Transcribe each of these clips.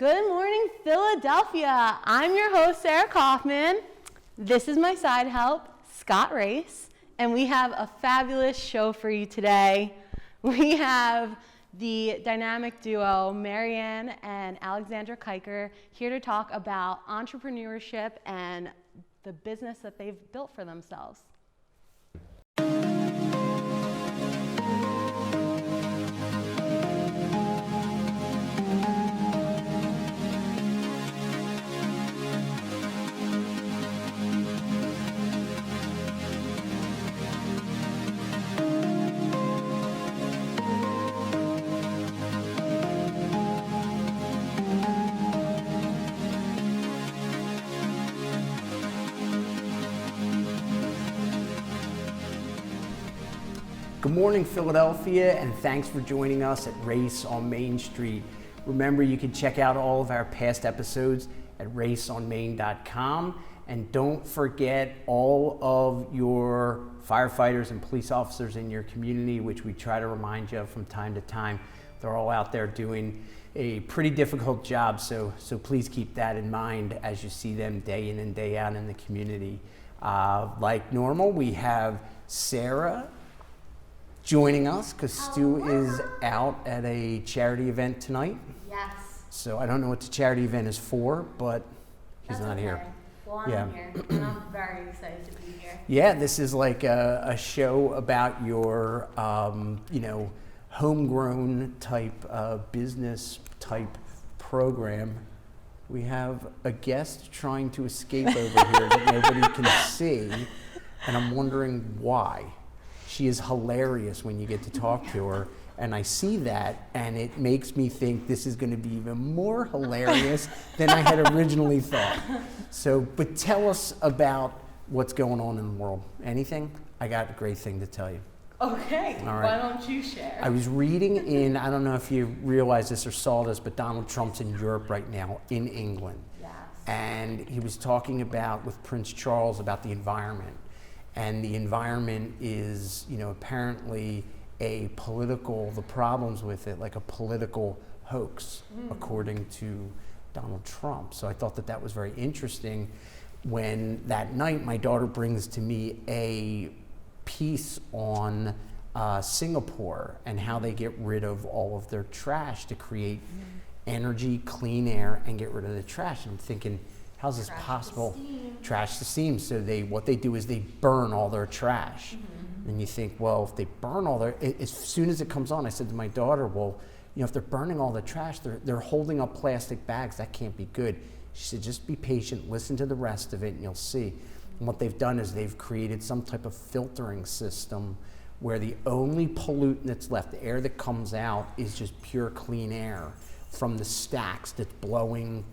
Good morning, Philadelphia. I'm your host, Sarah Kaufmann. This is my side help, Scott Race, and we have a fabulous show for you today. We have the dynamic duo, Marianne and Alexandra Kiker, here to talk about entrepreneurship and the business that they've built for themselves. Good morning, Philadelphia, and thanks for joining us at Race on Main Street. Remember, you can check out all of our past episodes at raceonmain.com, and don't forget all of your firefighters and police officers in your community, which we try to remind you of from time to time. They're all out there doing a pretty difficult job, so please keep that in mind as you see them day in and day out in the community. Like normal, we have Sarah joining us because Stu is out at a charity event tonight. Yes. So I don't know what the charity event is for, but he's not here. Well, I'm here, and I'm very excited to be here. Yeah, this is like a show about your, homegrown type business type program. We have a guest trying to escape over here that nobody can see, and I'm wondering why. She is hilarious when you get to talk to her, and I see that, and it makes me think this is going to be even more hilarious than I had originally thought. So, but tell us about what's going on in the world. Anything? I got a great thing to tell you. Okay, All right. Why don't you share? I was reading in, I don't know if you realize this or saw this, but Donald Trump's in Europe right now, in England. Yes. And he was talking about, with Prince Charles, about the environment. And the environment is, apparently the problems with it, like a political hoax, according to Donald Trump. So I thought that was very interesting when that night my daughter brings to me a piece on Singapore and how they get rid of all of their trash to create energy, clean air, and get rid of the trash. And I'm thinking, how's this possible? Trash to steam. So what they do is they burn all their trash. And you think, well, if they burn all as soon as it comes on, I said to my daughter, well, if they're burning all the trash, they're holding up plastic bags. That can't be good. She said, just be patient, listen to the rest of it, and you'll see. And what they've done is they've created some type of filtering system where the only pollutant that's left, the air that comes out, is just pure clean air from the stacks that's blowing,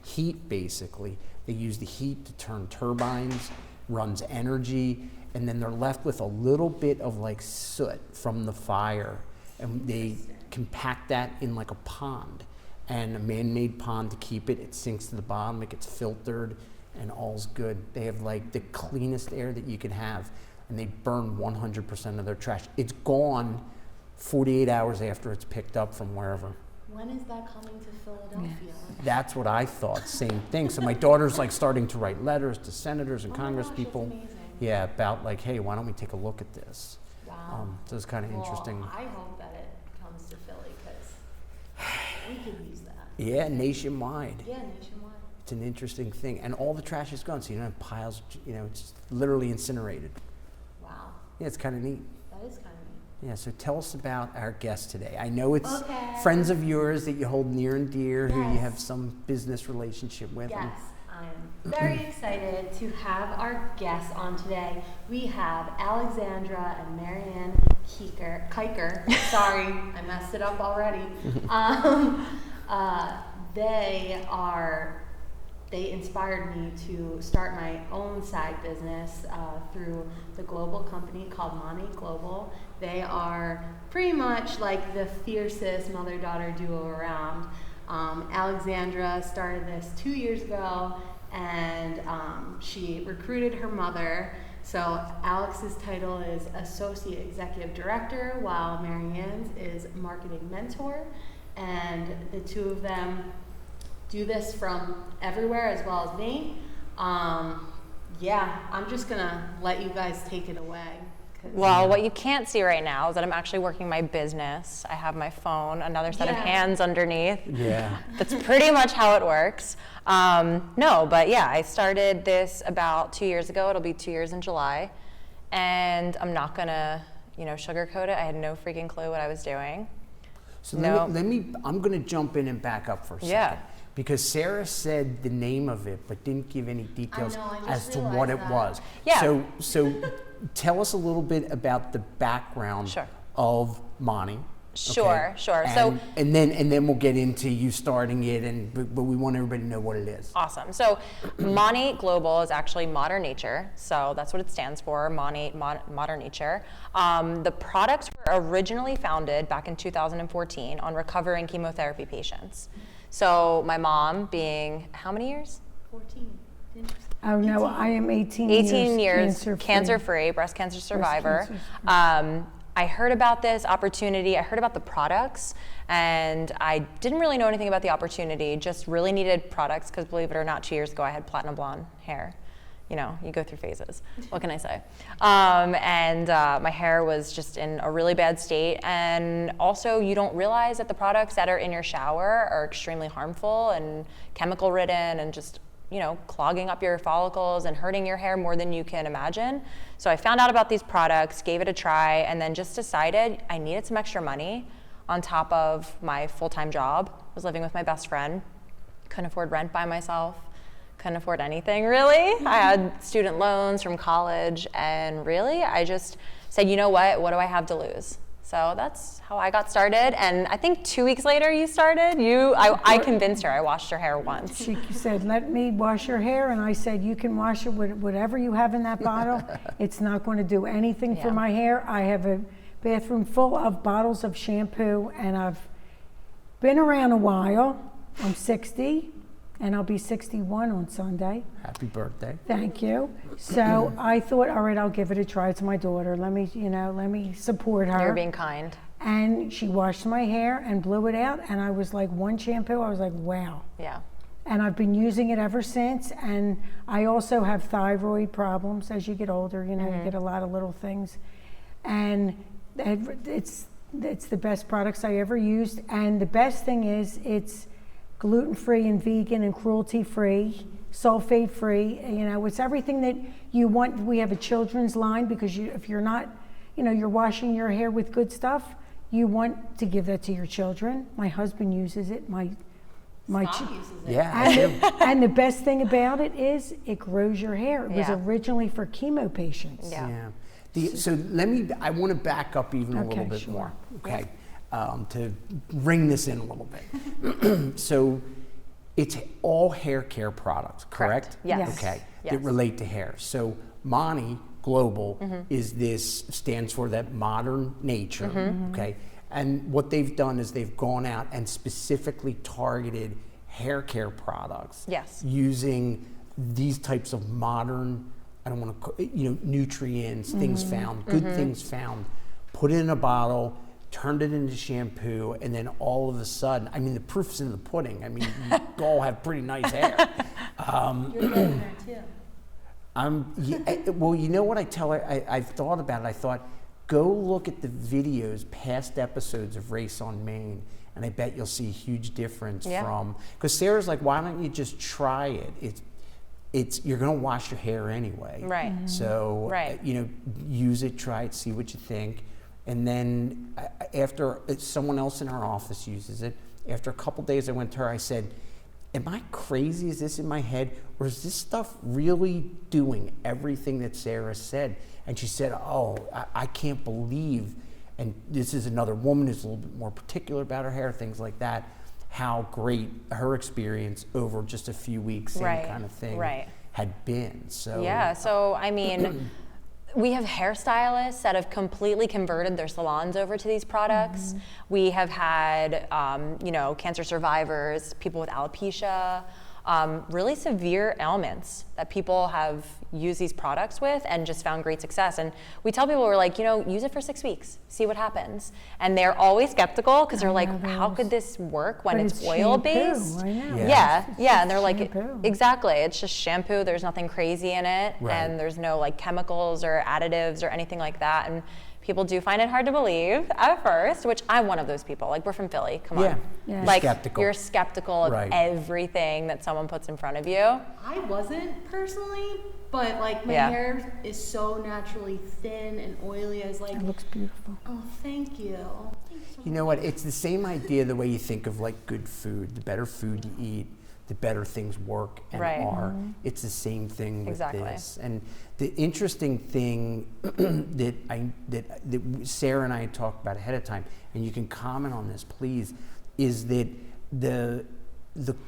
heat basically. They use the heat to turn turbines, runs energy, and then they're left with a little bit of like soot from the fire. And they compact that in like a pond, and a man-made pond to keep it. It sinks to the bottom, it gets filtered, and all's good. They have like the cleanest air that you can have, and they burn 100% of their trash. It's gone 48 hours after it's picked up from wherever. When is that coming to Philadelphia? That's what I thought, same thing. So my daughter's like starting to write letters to senators and Congress people. That's amazing. Yeah, about like, hey, why don't we take a look at this? Wow. So it's kind of interesting. I hope that it comes to Philly because we could use that. Yeah, nationwide. Yeah, nationwide. It's an interesting thing. And all the trash is gone, so you don't have piles, it's literally incinerated. Wow. Yeah, it's kind of neat. That is kind of neat. Yeah, so tell us about our guest today. I know it's friends of yours that you hold near and dear, who you have some business relationship with. Yes, I'm very excited to have our guests on today. We have Alexandra and Marianne Kiker. Sorry, I messed it up already. They inspired me to start my own side business through the global company called Monat Global. They are pretty much like the fiercest mother-daughter duo around. Alexandra started this 2 years ago, and she recruited her mother. So Alex's title is Associate Executive Director, while Marianne's is Marketing Mentor. And the two of them do this from everywhere as well as me. Yeah, I'm just gonna let you guys take it away. Well, what you can't see right now is that I'm actually working my business. I have my phone, another set of hands underneath. Yeah. That's pretty much how it works. No, but yeah, I started this about 2 years ago. It'll be 2 years in July. And I'm not gonna, sugarcoat it. I had no freaking clue what I was doing. So I'm gonna jump in and back up for a second. Yeah. Because Sarah said the name of it, but didn't give any details as to what it was. Yeah. So tell us a little bit about the background of Monat. Sure. And then we'll get into you starting it, but we want everybody to know what it is. Awesome. So Monat Global is actually Modern Nature. So that's what it stands for, Monat, Modern Nature. The products were originally founded back in 2014 on recovering chemotherapy patients. So my mom being, how many years? 14. Oh no, I am 18 years cancer-free, breast cancer survivor. I heard about this opportunity, I heard about the products, and I didn't really know anything about the opportunity, just really needed products, because believe it or not, 2 years ago I had platinum blonde hair. You go through phases. What can I say? And my hair was just in a really bad state. And also, you don't realize that the products that are in your shower are extremely harmful and chemical ridden and just, clogging up your follicles and hurting your hair more than you can imagine. So I found out about these products, gave it a try, and then just decided I needed some extra money on top of my full-time job. I was living with my best friend, couldn't afford rent by myself. Couldn't afford anything, really. I had student loans from college, and really, I just said, you know what do I have to lose? So that's how I got started, and I think 2 weeks later you started. I convinced her. I washed her hair once. She said, let me wash your hair, and I said, you can wash it with whatever you have in that bottle. It's not going to do anything for my hair. I have a bathroom full of bottles of shampoo, and I've been around a while. I'm 60. And I'll be 61 on Sunday. Happy birthday. Thank you. So I thought, all right, I'll give it a try. It's my daughter. Let me support her. You're being kind. And she washed my hair and blew it out. And I was like, one shampoo, I was like, wow. Yeah. And I've been using it ever since. And I also have thyroid problems as you get older. You get a lot of little things. And it's the best products I ever used. And the best thing is it's gluten-free and vegan and cruelty-free, sulfate-free. It's everything that you want. We have a children's line because if you're not, you're washing your hair with good stuff, you want to give that to your children. My husband uses it. My mom uses it. Yeah. And the best thing about it is it grows your hair. It was originally for chemo patients. Yeah. So I want to back up even a little bit more. Okay. Yeah. To ring this in a little bit. So it's all hair care products, correct? Yes. Okay. Yes. That relate to hair. So Monat Global stands for that modern nature, okay? And what they've done is they've gone out and specifically targeted hair care products using these types of modern, I don't want to, nutrients, things found, good things found, put it in a bottle, turned it into shampoo, and then all of a sudden, the proof's in the pudding. You all have pretty nice hair. You're getting there too. Well, you know what I tell her? I've thought about it. I thought, go look at the videos, past episodes of Race on Main, and I bet you'll see a huge difference from, because Sarah's like, why don't you just try it? You're going to wash your hair anyway. Right. So, use it, try it, see what you think. And then after someone else in our office uses it, after a couple days I went to her, I said, am I crazy? Is this in my head? Or is this stuff really doing everything that Sarah said? And she said, I can't believe, and this is another woman who's a little bit more particular about her hair, things like that, how great her experience over just a few weeks, same kind of thing, had been. So we have hairstylists that have completely converted their salons over to these products. We have had, cancer survivors, people with alopecia, really severe ailments that people have used these products with and just found great success. And we tell people, we're like, use it for 6 weeks, see what happens. And they're always skeptical because they're like, how could this work when it's oil-based? I know. Yeah. And they're shampoo. like, exactly, it's just shampoo. There's nothing crazy in it, and there's no like chemicals or additives or anything like that. And people do find it hard to believe at first, which I'm one of those people. Like, we're from Philly, come on. Yeah. Like, Skeptical. you're skeptical of everything that someone puts in front of you. I wasn't personally, but like my hair is so naturally thin and oily. I was like, It looks beautiful. oh, thank you. Thanks so You know what? It's the same idea the way you think of like good food. The better food you eat, the better things work and are. It's the same thing with this. And the interesting thing that Sarah and I talked about ahead of time, and you can comment on this, please, is that the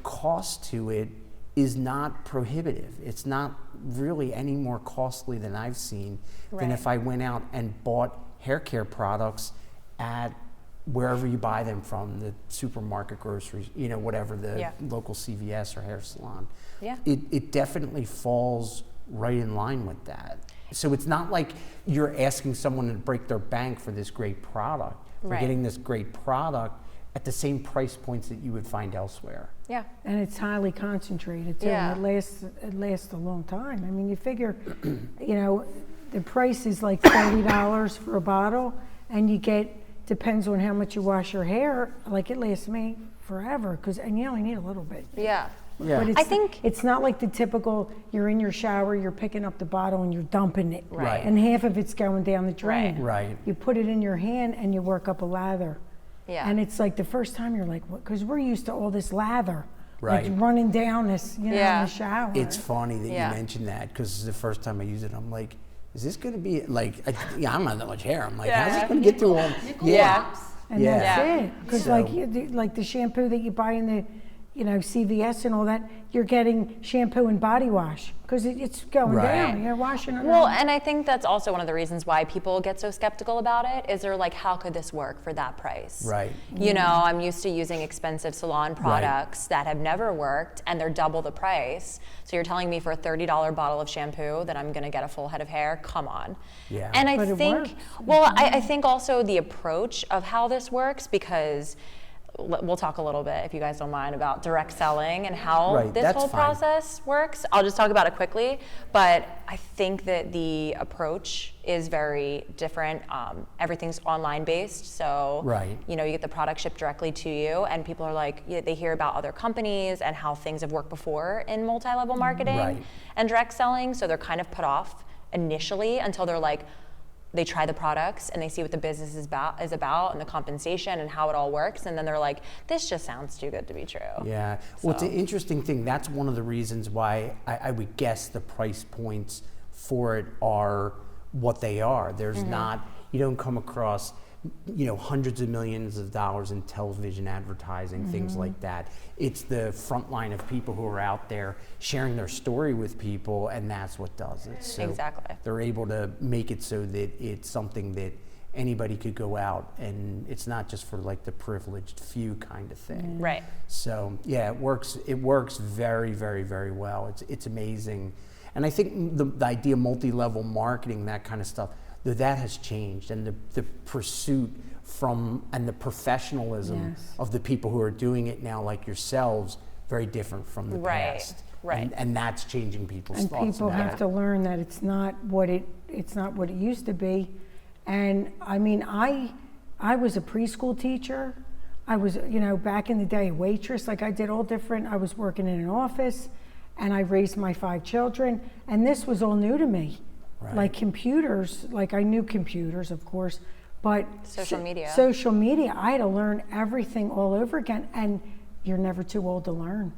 cost to it is not prohibitive. It's not really any more costly than I've seen than if I went out and bought hair care products at wherever you buy them from, the supermarket, groceries, whatever, the local CVS or hair salon. It definitely falls right in line with that. So it's not like you're asking someone to break their bank for this great product. They're getting this great product at the same price points that you would find elsewhere. Yeah. And it's highly concentrated too. Yeah. And it lasts a long time. I mean, you figure, the price is like $30 for a bottle, and you get, depends on how much you wash your hair, like it lasts me forever, and you only need a little bit. Yeah. But I think it's not like the typical, you're in your shower, you're picking up the bottle and you're dumping it. Right. And half of it's going down the drain. Right. You put it in your hand and you work up a lather. Yeah. And it's like the first time you're like, what? Because we're used to all this lather. Right. Like running down this, in the shower. It's funny that you mentioned that, because the first time I used it, I'm like, is this going to be like, I'm not that much hair. I'm like, how's this going to get through all? And that's it. Because like the shampoo that you buy in the, CVS and all that, you're getting shampoo and body wash because it's going down. You're washing it. Well, and I think that's also one of the reasons why people get so skeptical about it, is they're like, how could this work for that price? Right. I'm used to using expensive salon products that have never worked, and they're double the price. So you're telling me for a $30 bottle of shampoo that I'm going to get a full head of hair? Come on. Yeah. And But I it think, works. I think also the approach of how this works, because we'll talk a little bit, if you guys don't mind, about direct selling and how this whole process works. I'll just talk about it quickly, but I think that the approach is very different. Everything's online based, so you get the product shipped directly to you, and people are like, they hear about other companies and how things have worked before in multi-level marketing and direct selling, so they're kind of put off initially until they're like, they try the products and they see what the business is about and the compensation and how it all works, and then they're like, this just sounds too good to be true. Yeah. Well, it's an interesting thing. That's one of the reasons why I would guess the price points for it are what they are. There's not, you don't come across hundreds of millions of dollars in television advertising, things like that. It's the front line of people who are out there sharing their story with people, and that's what does it. So exactly. They're able to make it so that it's something that anybody could go out, and it's not just for like the privileged few kind of thing. Right. So yeah, it works very, very, very well. It's amazing. And I think the idea of multi-level marketing, that kind of stuff, that has changed, and the pursuit and the professionalism of the people who are doing it now, like yourselves, very different from the past. Right. And that's changing people's and thoughts. People have to learn that it's not what it used to be. And I mean, I was a preschool teacher. I was, back in the day, a waitress. Like, I did all different. I was working in an office, and I raised my 5 children, and this was all new to me. Right. Like computers, like I knew computers, of course, but social media, I had to learn everything all over again, and you're never too old to learn.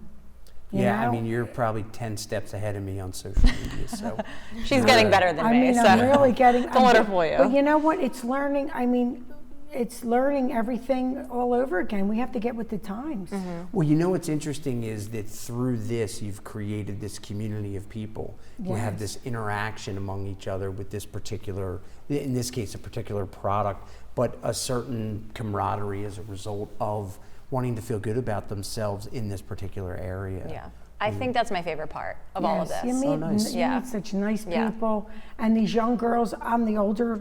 You know? I mean, you're probably 10 steps ahead of me on social media, so. She's getting better than me. I mean, so. I'm really getting. Don't let her fool you. But you know what? It's learning. I mean, it's learning everything all over again. We have to get with the times. Well, what's interesting is that through this, you've created this community of people. You have this interaction among each other with this particular, in this case, a particular product, but a certain camaraderie as a result of wanting to feel good about themselves in this particular area. Yeah. I think that's my favorite part of all of this. You meet, nice. you meet such nice Yeah. people, and these young girls. I'm the older,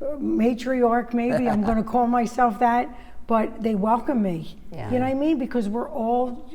matriarch. Maybe I'm going to call myself that, but they welcome me. Yeah. You know what I mean? Because we're all,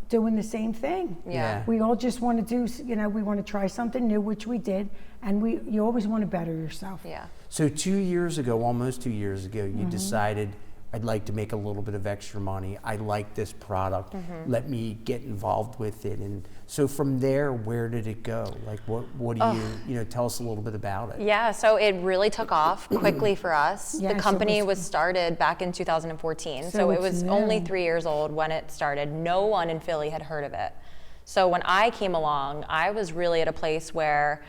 doing the same thing. Yeah. We all just want to do, we want to try something new, which we did, and you always want to better yourself. Yeah. So 2 years ago, almost 2 years ago, you decided, I'd like to make a little bit of extra money. I like this product. Let me get involved with it. And so from there, where did it go? Like, what do you tell us a little bit about it? Yeah, so it really took off quickly for us. Yes, The company was started back in 2014, so it it's was new. only 3 years old when it started. No one in Philly had heard of it. So when I came along, I was really at a place where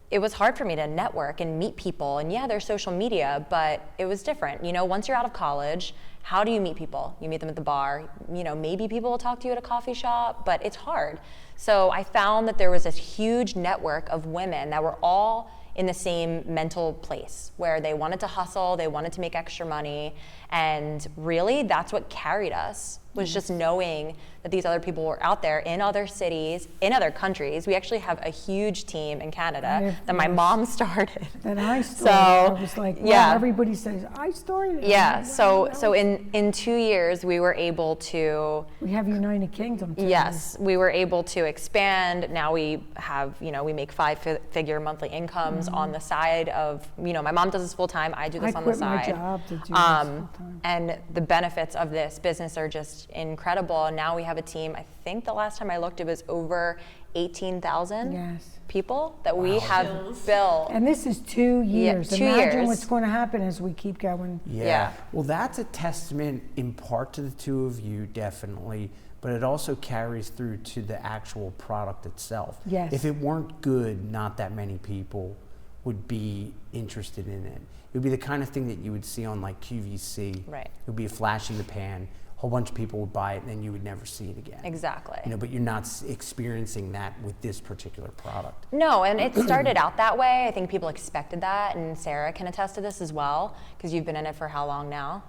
it was hard for me to network and meet people. And yeah, there's social media, but it was different. Once you're out of college, how do you meet people? You meet them at the bar. Maybe people will talk to you at a coffee shop, but it's hard. So I found that there was this huge network of women that were all in the same mental place where they wanted to hustle, they wanted to make extra money. And really, that's what carried us, was just knowing that these other people were out there in other cities, in other countries. We actually have a huge team in Canada that my mom started. That I started. So, I was like, everybody says, I started. Yeah, so in 2 years, we were able to, We have United Kingdom too. yes, we were able to expand. Now we have, we make five-figure monthly incomes on the side of, my mom does this full time, I do this on the quit my side. job to do this full time. And the benefits of this business are just incredible. And now we have a team, I think the last time I looked, it was over 18,000 Yes. people that we have built. And this is 2 years. 2 Imagine years. what's going to happen as we keep going. Yeah. Well, that's a testament in part to the two of you, definitely, but it also carries through to the actual product itself. Yes. If it weren't good, not that many people would be interested in it. It would be the kind of thing that you would see on like QVC. Right. It would be a flash in the pan. A whole bunch of people would buy it, and then you would never see it again. Exactly. But you're not experiencing that with this particular product. No, and it started out that way. I think people expected that, and Sarah can attest to this as well, because you've been in it for how long now?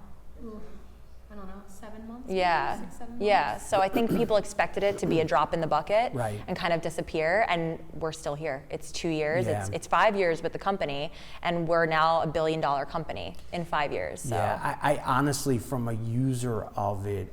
I don't know, 7 months? Yeah, maybe, 6, 7 months? yeah. So I think people expected it to be a drop in the bucket Right. and kind of disappear, and we're still here. It's 2 years. Yeah. It's 5 years with the company, and we're now $1 billion company in 5 years. So. Yeah, I honestly, from a user of it,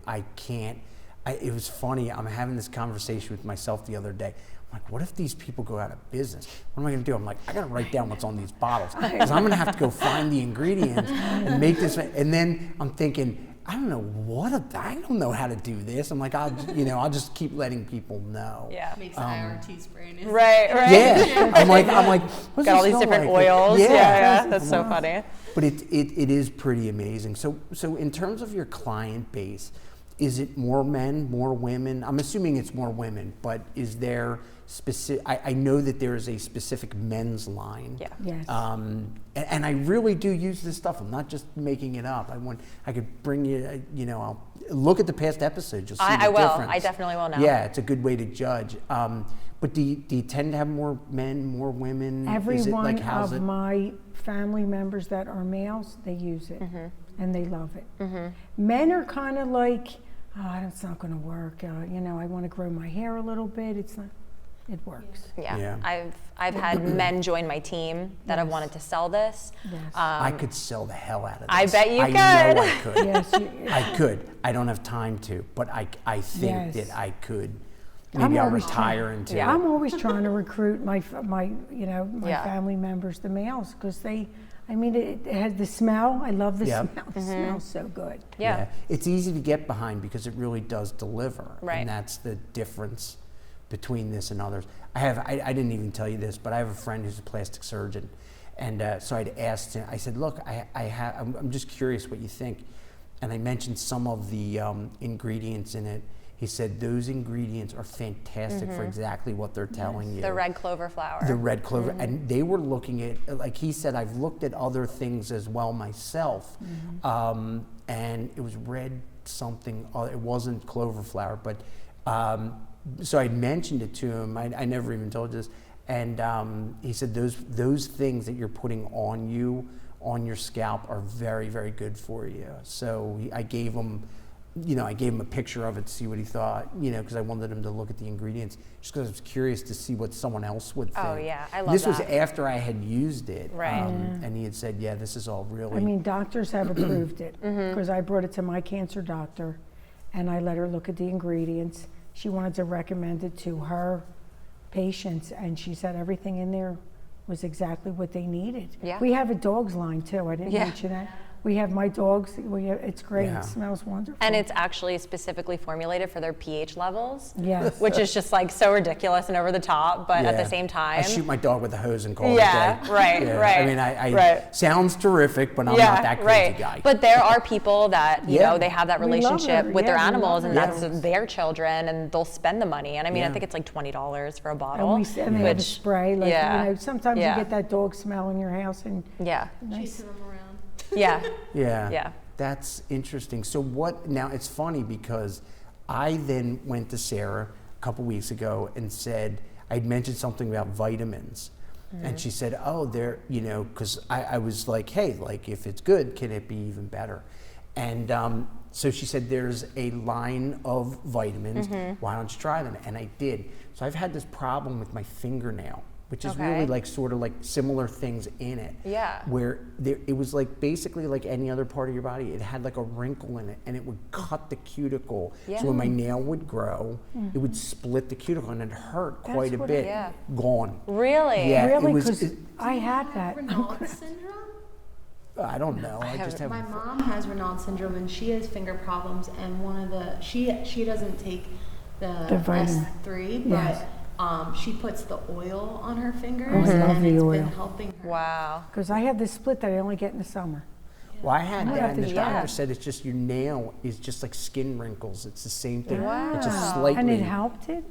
it was funny, I'm having this conversation with myself the other day. I'm like, what if these people go out of business? What am I gonna do? I'm like, I gotta write down what's on these bottles, because I'm gonna have to go find the ingredients and make this, and then I'm thinking, I don't know how to do this. I'm like, I'll just keep letting people know. Yeah. Makes the IRT spray in his Right. Yeah, I'm like, what's Got all this these smell different like? oils. Yeah. That's I'm so like, funny. But it is pretty amazing. So in terms of your client base, is it more men, more women? I'm assuming it's more women, but is there specific? I know that there is a specific men's line. Yeah. Yes. And I really do use this stuff. I'm not just making it up. I could bring you. I'll look at the past episodes. You'll see I the will. difference. I definitely will now. Yeah, it's a good way to judge. But do you tend to have more men, more women? Every Is it one like, how's of it? my family members that are males, they use it, and they love it. Men are kind of like, it's not going to work. I want to grow my hair a little bit. It's not. It works. Yeah. I've had men join my team that have wanted to sell this. Yes. I could sell the hell out of this. I bet you I know I could. Yes. I could. I don't have time to, but I think Yes. that I could. I'm Maybe I'll always retire into Yeah. it. I'm always trying to recruit my Yeah. family members, the males, because it has the smell. I love the Yep. smell. It smells so good. Yeah. It's easy to get behind because it really does deliver. Right. And that's the difference between this and others. I didn't even tell you this, but I have a friend who's a plastic surgeon. And so I'd asked him, I said, look, I'm just curious what you think. And I mentioned some of the ingredients in it. He said, those ingredients are fantastic for exactly what they're telling you. The red clover flower. The red clover. And they were looking at, like he said, I've looked at other things as well myself. And it was red something, it wasn't clover flower, but so I mentioned it to him. I never even told you this. And he said, those things that you're putting on you, on your scalp, are very, very good for you. So I gave him I gave him a picture of it to see what he thought, because I wanted him to look at the ingredients, just because I was curious to see what someone else would think. Oh yeah, I love this that. was after I had used it, Right. and he had said, yeah, this is all really. I mean, doctors have approved it, because I brought it to my cancer doctor, and I let her look at the ingredients. She wanted to recommend it to her patients, and she said everything in there was exactly what they needed. Yeah. We have a dog's line too. I didn't Yeah. mention that. We have my dogs. It's great. Yeah. It smells wonderful. And it's actually specifically formulated for their pH levels. Yes. Which is just like so ridiculous and over the top, but at the Yeah. same time. I shoot my dog with a hose and call Yeah, it a day. right, Yeah. right, I mean, I right. sounds terrific, but I'm not that crazy guy. But there are people that, Yeah. they have that We love relationship her. with their Yeah, we animals, love and her. that's Yes. their children, and they'll spend the money. And I mean, I Yeah. think it's like $20 for a bottle. and they have a which- spray. Like, yeah. Sometimes Yeah. you get that dog smell in your house, and Yeah, Chasing them around. yeah, Yeah. yeah. That's interesting. So now it's funny because I then went to Sarah a couple weeks ago and said, I'd mentioned something about vitamins. And she said, oh, they're, because I was like, hey, like if it's good, can it be even better? And so she said, there's a line of vitamins. Why don't you try them? And I did. So I've had this problem with my fingernail, which is Okay. really like sort of like similar things in it. Yeah. Where it was like basically like any other part of your body. It had like a wrinkle in it, and it would cut the cuticle. Yeah. So when my nail would grow, it would split the cuticle, and it hurt quite a what bit. Yeah. Gone. Really? Yeah. really, it was- because I had that. Raynaud's syndrome? I don't know. I just have. My mom has Raynaud's syndrome, and she has finger problems. And one of the she doesn't take the vitamin. S3, Yes. but she puts the oil on her fingers, I love and the it's oil. been helping her. Wow. Because I have this split that I only get in the summer. Well, I had might that, have and to the try doctor it. said it's just your nail is just like skin wrinkles. It's the same thing. Wow. It's just And slightly And it helped it?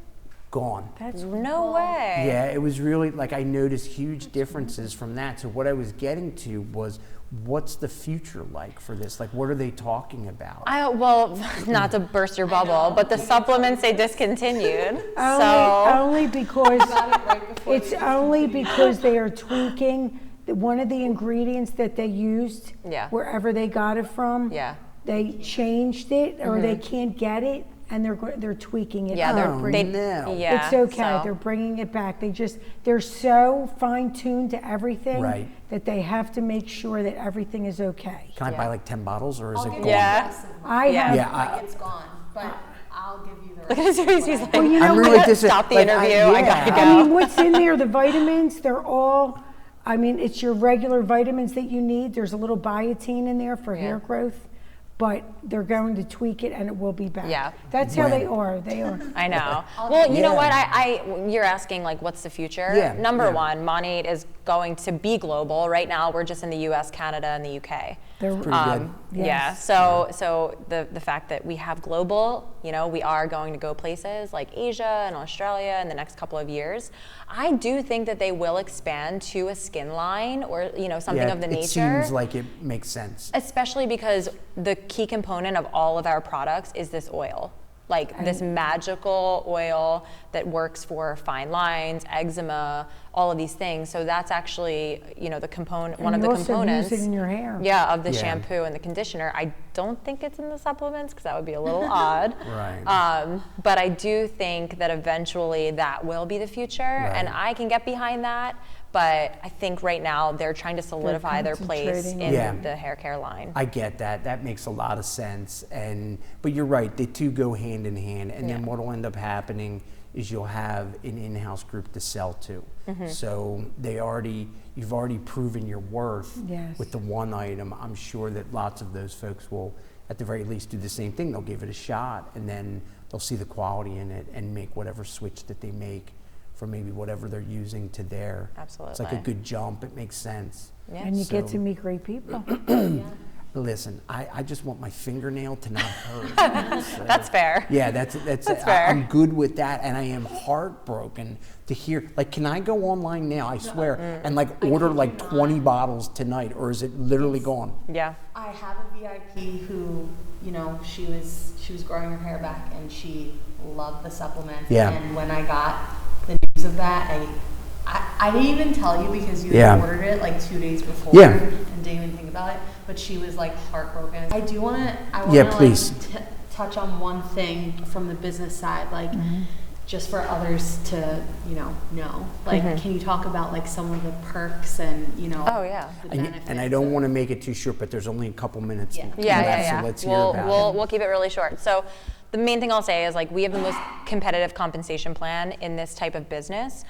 gone. That's No way. Yeah, it was really like I noticed huge differences from that. So what I was getting to was, what's the future like for this? Like, what are they talking about? Well, not to burst your bubble, but the supplements they discontinued. only because Got it right before it's we only discontinued. because they are tweaking one of the ingredients that they used Yeah. wherever they got it from. Yeah. They changed it, or they can't get it, and they're tweaking it. Yeah, up. they're Oh, they, no. yeah. It's okay. so- They're bringing it back. They're so fine-tuned to everything Right. that they have to make sure that everything is okay. Can I Yeah. buy like 10 bottles, or is I'll it give gone? you Yeah. the rest of them. I Yeah. have. Yeah, Like it's gone, but I'll give you the Look rest. at his face. He's like, Well, you know I'm what? really disappointed. Stop the interview. I gotta go. I mean, what's in there? The vitamins, they're all, it's your regular vitamins that you need. There's a little biotin in there for hair growth, but they're going to tweak it and it will be back. Yeah. That's how they When? are. They are. I know. Well, you know Yeah. what? You're asking like, what's the future? Yeah, Number yeah. one, Monat is going to be global. Right now, we're just in the U.S., Canada, and the U.K. They're Pretty good. Yeah. Yes. So the fact that we have global, we are going to go places like Asia and Australia in the next couple of years. I do think that they will expand to a skin line or something Yeah, of the it nature. seems like it makes sense. Especially because the key component of all of our products is this oil. Like this magical oil that works for fine lines, eczema, all of these things. So that's actually, the component, one of And the you also components. use it in your hair. Yeah, of the Yeah. shampoo and the conditioner. I don't think it's in the supplements because that would be a little odd. Right. But I do think that eventually that will be the future, and I can get behind that. But I think right now they're trying to solidify their place concentrating in Yeah. the hair care line. I get that. That makes a lot of sense. But you're right. They two go hand in hand. And then Yeah. what will end up happening is you'll have an in-house group to sell to. Mm-hmm. So you've already proven your worth Yes. with the one item. I'm sure that lots of those folks will, at the very least, do the same thing. They'll give it a shot, and then they'll see the quality in it and make whatever switch that they make from maybe whatever they're using to there. Absolutely. It's like a good jump. It makes sense. Yeah. And you get So- to meet great people. Listen, I just want my fingernail to not hurt. So, That's fair. yeah, that's fair. I'm good with that, and I am heartbroken to hear. Like, can I go online now? I swear, and like order like 20 bottles tonight, or is it literally gone? Yeah. I have a VIP who, she was growing her hair back and she loved the supplements. Yeah. And when I got the news of that, I didn't even tell you because you had Yeah. ordered it like 2 days before Yeah. and didn't even think about it. But she was like heartbroken. I want Yeah, to please. touch on one thing from the business side, like just for others to, know. Like, can you talk about like some of the perks and, Oh, yeah. the And, benefits? and I don't want to make it too short, but there's only a couple minutes left, Yeah. so let's hear about it. We'll keep it really short. So the main thing I'll say is like we have the most competitive compensation plan in this type of business.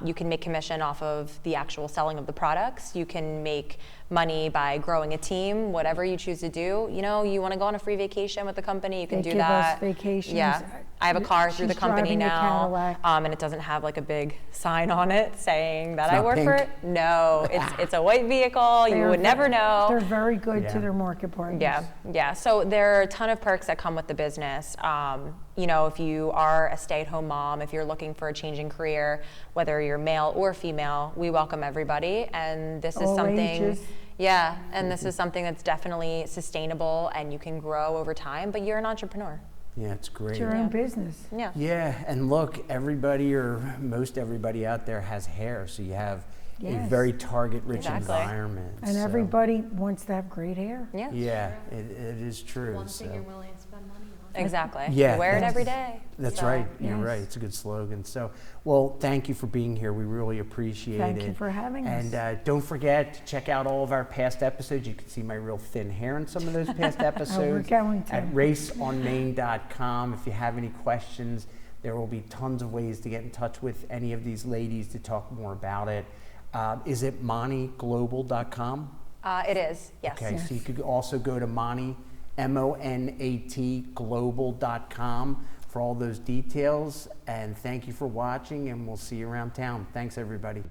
You can make commission off of the actual selling of the products. You can make money by growing a team, whatever you choose to do. You want to go on a free vacation with the company, you can They do give that. us vacations. Yeah. I have a car through the She's company driving a now, Cadillac. and it doesn't have like a big sign on it saying that It's I not work for pink? it. No, it's a white vehicle. You They're would never know. They're very good Yeah. to their market partners. Yeah. So there are a ton of perks that come with the business. If you are a stay-at-home mom, if you're looking for a change in career, whether you're male or female, we welcome everybody. And this is All something, ages. and this is something that's definitely sustainable and you can grow over time. But you're an entrepreneur. Yeah, it's great. It's your own business. Yeah. Yeah, and look, everybody or most everybody out there has hair, so you have a Yes. very target-rich Exactly. environment. And so- everybody wants to have great hair. Yeah. Yeah, it is true. One so. thing you're willing to spend money on. Exactly. Yeah, You wear it that's- every day. That's So- right. You're Yes. right. It's a good slogan. So, well, thank you for being here. We really appreciate it. Thank you for having us. And don't forget to check out all of our past episodes. You can see my real thin hair in some of those past episodes going to. at raceonmain.com. If you have any questions, there will be tons of ways to get in touch with any of these ladies to talk more about it. Is it monatglobal.com? It is, yes. Okay, so you could also go to monatglobal.com for all those details. And thank you for watching, and we'll see you around town. Thanks, everybody.